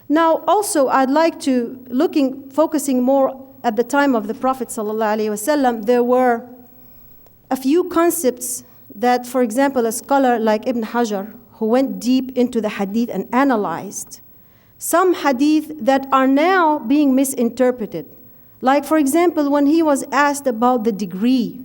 Now, also, I'd like to, focusing more at the time of the Prophet ﷺ, there were a few concepts that, for example, a scholar like Ibn Hajar, who went deep into the hadith and analyzed some hadith that are now being misinterpreted. Like, for example, when he was asked about the degree,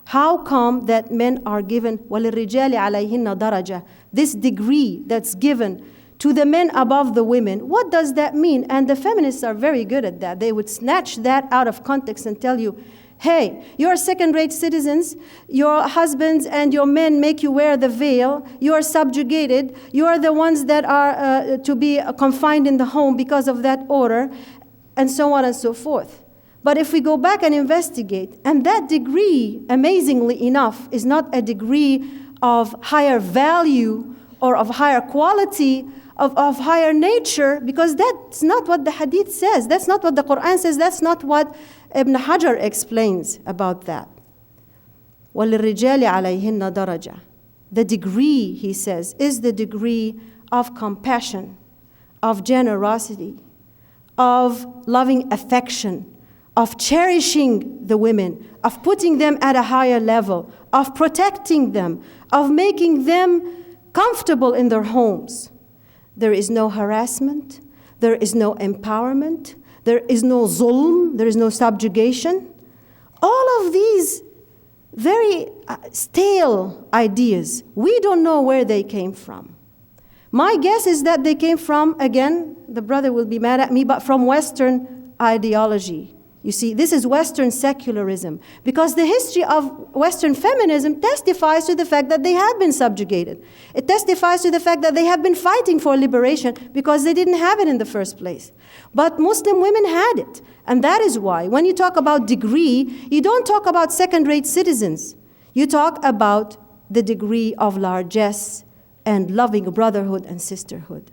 how come that men are given وَلِلرِّجَالِ عَلَيْهِنَّ دَرَجَةً, this degree that's given to the men above the women, what does that mean? And the feminists are very good at that. They would snatch that out of context and tell you, hey, you're second-rate citizens, your husbands and your men make you wear the veil, you are subjugated, you are the ones that are to be confined in the home because of that order, and so on and so forth. But if we go back and investigate, and that degree, amazingly enough, is not a degree of higher value or of higher quality, of higher nature, because that's not what the hadith says. That's not what the Qur'an says. That's not what Ibn Hajar explains about that. وَلِلرِّجَالِ عَلَيْهِنَّ دَرَجَةً. The degree, he says, is the degree of compassion, of generosity, of loving affection, of cherishing the women, of putting them at a higher level, of protecting them, of making them comfortable in their homes. There is no harassment, there is no empowerment, there is no zulm, there is no subjugation. All of these very stale ideas, we don't know where they came from. My guess is that they came from, again, the brother will be mad at me, but from Western ideology. You see, this is Western secularism, because the history of Western feminism testifies to the fact that they have been subjugated. It testifies to the fact that they have been fighting for liberation because they didn't have it in the first place. But Muslim women had it. And that is why, when you talk about degree, you don't talk about second-rate citizens. You talk about the degree of largesse and loving brotherhood and sisterhood.